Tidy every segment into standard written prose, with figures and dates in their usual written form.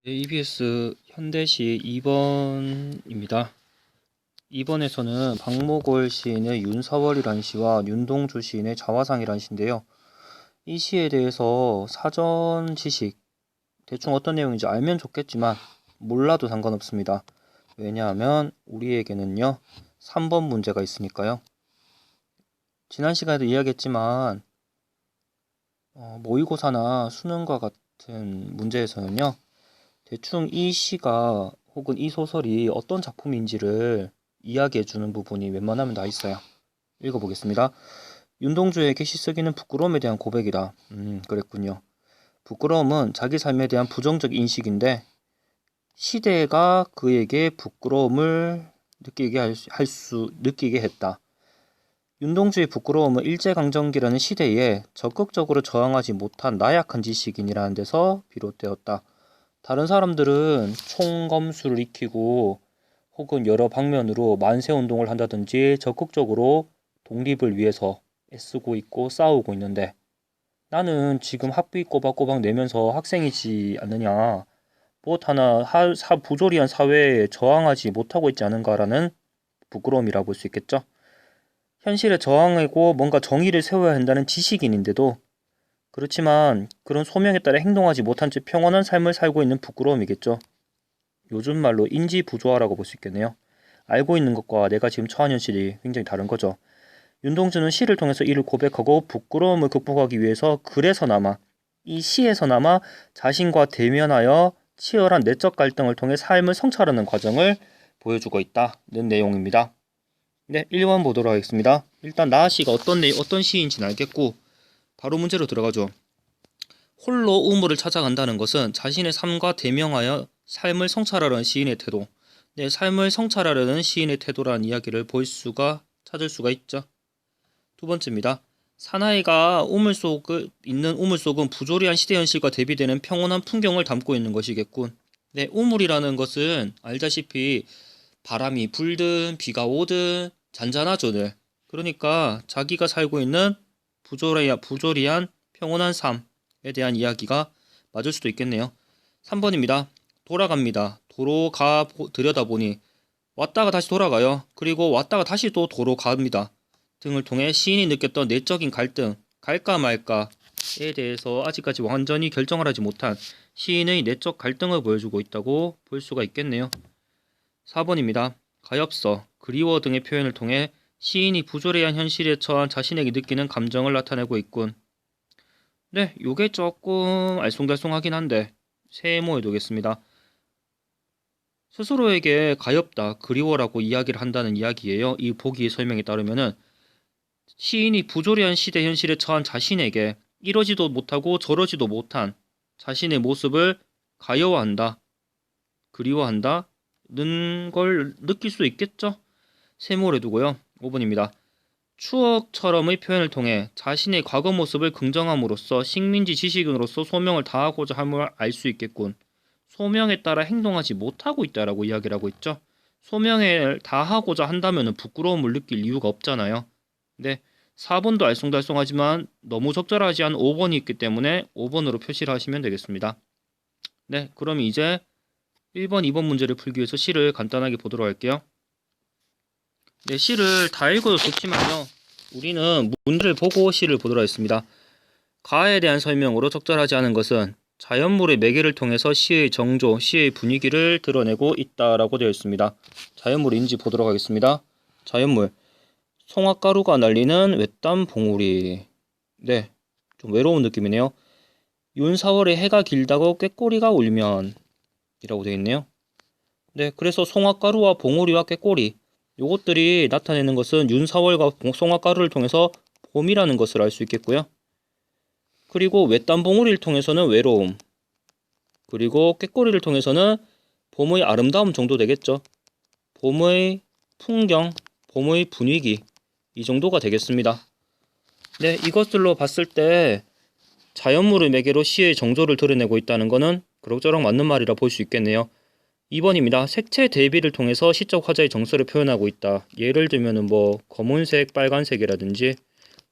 네, EBS 현대시 2번입니다. 2번에서는 박목월 시인의 윤사월이라는 시와 윤동주 시인의 자화상이라는 시인데요. 이 시에 대해서 사전 지식, 대충 어떤 내용인지 알면 좋겠지만 몰라도 상관없습니다. 왜냐하면 우리에게는요, 3번 문제가 있으니까요. 지난 시간에도 이야기했지만 모의고사나 수능과 같은 문제에서는요, 대충 이 시가 혹은 이 소설이 어떤 작품인지를 이야기해주는 부분이 웬만하면 다 있어요. 읽어보겠습니다. 윤동주에게 시쓰기는 부끄러움에 대한 고백이다. 그랬군요. 부끄러움은 자기 삶에 대한 부정적 인식인데 시대가 그에게 부끄러움을 느끼게 했다. 윤동주의 부끄러움은 일제강점기라는 시대에 적극적으로 저항하지 못한 나약한 지식인이라는 데서 비롯되었다. 다른 사람들은 총검수를 익히고 혹은 여러 방면으로 만세운동을 한다든지 적극적으로 독립을 위해서 애쓰고 있고 싸우고 있는데 나는 지금 학비 꼬박꼬박 내면서 학생이지 않느냐, 무엇 하나 부조리한 사회에 저항하지 못하고 있지 않은가라는 부끄러움이라 볼 수 있겠죠. 현실에 저항하고 뭔가 정의를 세워야 한다는 지식인인데도 그렇지만 그런 소명에 따라 행동하지 못한 채 평온한 삶을 살고 있는 부끄러움이겠죠. 요즘 말로 인지 부조화라고 볼 수 있겠네요. 알고 있는 것과 내가 지금 처한 현실이 굉장히 다른 거죠. 윤동주는 시를 통해서 이를 고백하고 부끄러움을 극복하기 위해서 글에서나마 이 시에서나마 자신과 대면하여 치열한 내적 갈등을 통해 삶을 성찰하는 과정을 보여주고 있다는 내용입니다. 네, 1번 보도록 하겠습니다. 일단 나시가 어떤 시인지는 알겠고 바로 문제로 들어가죠. 홀로 우물을 찾아간다는 것은 자신의 삶과 대명하여 삶을 성찰하려는 시인의 태도, 네, 삶을 성찰하려는 시인의 태도라는 이야기를 찾을 수가 있죠. 두 번째입니다. 사나이가 있는 우물 속은 부조리한 시대 현실과 대비되는 평온한 풍경을 담고 있는 것이겠군. 네, 우물이라는 것은 알다시피 바람이 불든 비가 오든 잔잔하죠, 늘. 그러니까 자기가 살고 있는 부조리한 평온한 삶에 대한 이야기가 맞을 수도 있겠네요. 3번입니다. 돌아갑니다. 들여다보니 왔다가 다시 돌아가요. 그리고 왔다가 다시 또 도로 갑니다. 등을 통해 시인이 느꼈던 내적인 갈등, 갈까 말까에 대해서 아직까지 완전히 결정을 하지 못한 시인의 내적 갈등을 보여주고 있다고 볼 수가 있겠네요. 4번입니다. 가엾어, 그리워 등의 표현을 통해 시인이 부조리한 현실에 처한 자신에게 느끼는 감정을 나타내고 있군. 네, 요게 조금 알쏭달쏭하긴 한데 세모해 두겠습니다. 스스로에게 가엾다, 그리워라고 이야기를 한다는 이야기예요. 이 보기의 설명에 따르면은 시인이 부조리한 시대 현실에 처한 자신에게 이러지도 못하고 저러지도 못한 자신의 모습을 가여워한다, 그리워한다 는 걸 느낄 수 있겠죠? 세모를 두고요. 5번입니다. 추억처럼의 표현을 통해 자신의 과거 모습을 긍정함으로써 식민지 지식인으로서 소명을 다하고자 함을 알 수 있겠군. 소명에 따라 행동하지 못하고 있다라고 이야기를 하고 있죠. 소명을 다하고자 한다면 부끄러움을 느낄 이유가 없잖아요. 네, 4번도 알쏭달쏭하지만 너무 적절하지 않은 5번이 있기 때문에 5번으로 표시를 하시면 되겠습니다. 네, 그럼 이제 1번, 2번 문제를 풀기 위해서 시를 간단하게 보도록 할게요. 네, 시를 다 읽어도 좋지만요. 우리는 문제를 보고 시를 보도록 하겠습니다. 가에 대한 설명으로 적절하지 않은 것은 자연물의 매개를 통해서 시의 정조, 시의 분위기를 드러내고 있다라고 되어 있습니다. 자연물인지 보도록 하겠습니다. 자연물. 송화가루가 날리는 외딴 봉우리. 네, 좀 외로운 느낌이네요. 윤사월의 해가 길다고 꾀꼬리가 울면 이라고 되어 있네요. 네, 그래서 송화가루와 봉우리와 꾀꼬리 요것들이 나타내는 것은 윤사월과 송화가루를 통해서 봄이라는 것을 알 수 있겠고요. 그리고 외딴 봉우리를 통해서는 외로움, 그리고 꾀꼬리를 통해서는 봄의 아름다움 정도 되겠죠. 봄의 풍경, 봄의 분위기 이 정도가 되겠습니다. 네, 이것들로 봤을 때 자연물의 매개로 시의 정조를 드러내고 있다는 것은 그럭저럭 맞는 말이라 볼 수 있겠네요. 2번입니다. 색채 대비를 통해서 시적 화자의 정서를 표현하고 있다. 예를 들면은 검은색, 빨간색이라든지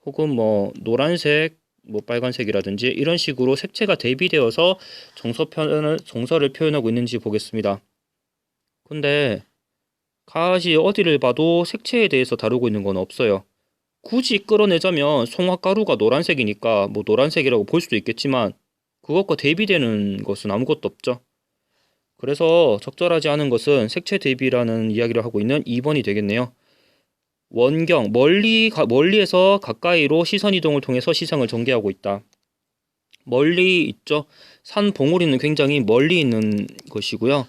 혹은 노란색, 뭐 빨간색이라든지 이런 식으로 색채가 대비되어서 정서를 표현하고 있는지 보겠습니다. 근데 가시 어디를 봐도 색채에 대해서 다루고 있는 건 없어요. 굳이 끌어내자면 송화가루가 노란색이니까 뭐 노란색이라고 볼 수도 있겠지만 그것과 대비되는 것은 아무것도 없죠. 그래서 적절하지 않은 것은 색채 대비라는 이야기를 하고 있는 2번이 되겠네요. 원경, 멀리에서 가까이로 시선 이동을 통해서 시상을 전개하고 있다. 멀리 있죠. 산 봉우리는 굉장히 멀리 있는 것이고요.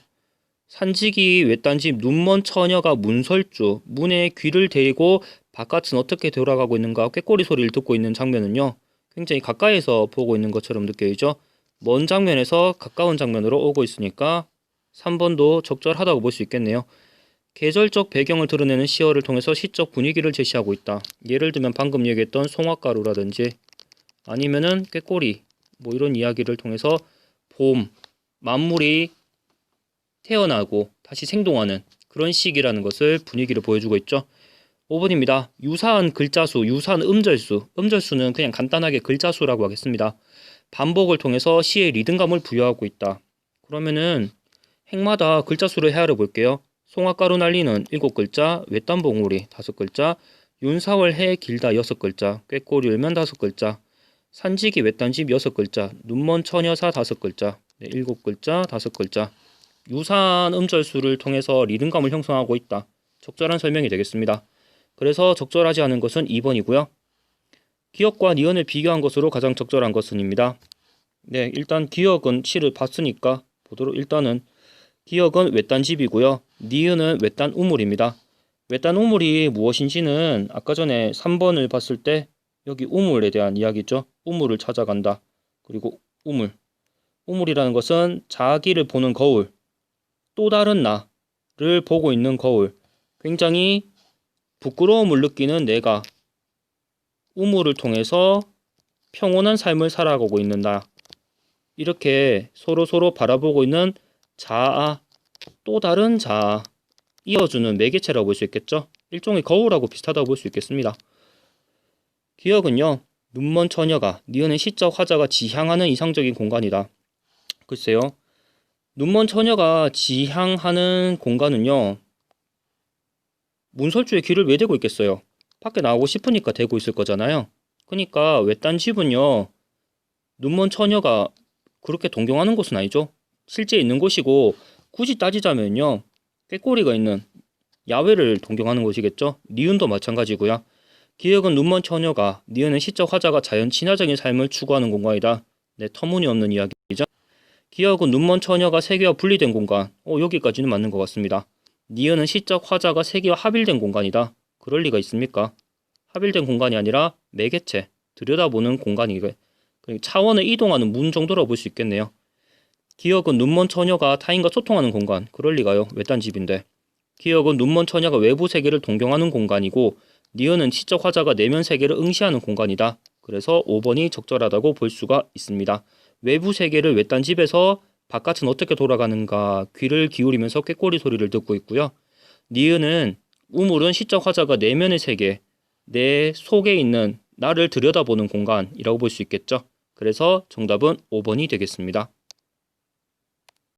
산지기 외딴집 눈먼 처녀가 문설주, 문에 귀를 대고 바깥은 어떻게 돌아가고 있는가 꾀꼬리 소리를 듣고 있는 장면은요. 굉장히 가까이서 보고 있는 것처럼 느껴지죠. 먼 장면에서 가까운 장면으로 오고 있으니까 3번도 적절하다고 볼 수 있겠네요. 계절적 배경을 드러내는 시어를 통해서 시적 분위기를 제시하고 있다. 예를 들면 방금 얘기했던 송화가루라든지 아니면은 꾀꼬리 뭐 이런 이야기를 통해서 봄, 만물이 태어나고 다시 생동하는 그런 시기라는 것을 분위기를 보여주고 있죠. 5번입니다. 유사한 글자수, 유사한 음절수. 음절수는 그냥 간단하게 글자수라고 하겠습니다. 반복을 통해서 시의 리듬감을 부여하고 있다. 그러면은 행마다 글자수를 헤아려 볼게요. 송화가루 날리는 7글자, 외딴봉우리 5글자, 윤사월 해 길다 6글자, 꾀꼬리 울면 5글자, 산지기 외딴집 6글자, 눈먼 처녀사 5글자, 7글자, 5글자. 유사한 음절수를 통해서 리듬감을 형성하고 있다. 적절한 설명이 되겠습니다. 그래서 적절하지 않은 것은 2번이고요. 기역과 니은을 비교한 것으로 가장 적절한 것은입니다. 네, 일단 기역은 시를 봤으니까 보도록 일단은 기역은 외딴집이고요. 니은은 외딴 우물입니다. 외딴 우물이 무엇인지는 아까 전에 3번을 봤을 때 여기 우물에 대한 이야기죠. 우물을 찾아간다. 그리고 우물. 우물이라는 것은 자기를 보는 거울, 또 다른 나를 보고 있는 거울, 굉장히 부끄러움을 느끼는 내가 우물을 통해서 평온한 삶을 살아가고 있는 나, 이렇게 서로 바라보고 있는 자아, 또 다른 자아, 이어주는 매개체라고 볼 수 있겠죠. 일종의 거울하고 비슷하다고 볼 수 있겠습니다. 기역은요, 눈먼 처녀가 니은은 시적 화자가 지향하는 이상적인 공간이다. 글쎄요, 눈먼 처녀가 지향하는 공간은요, 문설주에 귀를 왜 대고 있겠어요? 밖에 나오고 싶으니까 대고 있을 거잖아요. 그러니까 외딴 집은요, 눈먼 처녀가 그렇게 동경하는 곳은 아니죠. 실제 있는 곳이고, 굳이 따지자면요, 꾀꼬리가 있는 야외를 동경하는 곳이겠죠. 니은도 마찬가지고요. 기역은 눈먼 처녀가, 니은은 시적 화자가 자연 친화적인 삶을 추구하는 공간이다. 네, 터무니없는 이야기죠. 기역은 눈먼 처녀가 세계와 분리된 공간. 여기까지는 맞는 것 같습니다. 니은은 시적 화자가 세계와 합일된 공간이다. 그럴 리가 있습니까? 합일된 공간이 아니라 매개체, 들여다보는 공간이고 차원을 이동하는 문 정도라고 볼 수 있겠네요. 기역은 눈먼 처녀가 타인과 소통하는 공간. 그럴 리가요. 외딴 집인데. 기역은 눈먼 처녀가 외부 세계를 동경하는 공간이고 니은은 시적 화자가 내면 세계를 응시하는 공간이다. 그래서 5번이 적절하다고 볼 수가 있습니다. 외부 세계를 외딴 집에서 바깥은 어떻게 돌아가는가 귀를 기울이면서 꾀꼬리 소리를 듣고 있고요. 니은은 우물은 시적 화자가 내면의 세계, 내 속에 있는 나를 들여다보는 공간이라고 볼 수 있겠죠. 그래서 정답은 5번이 되겠습니다.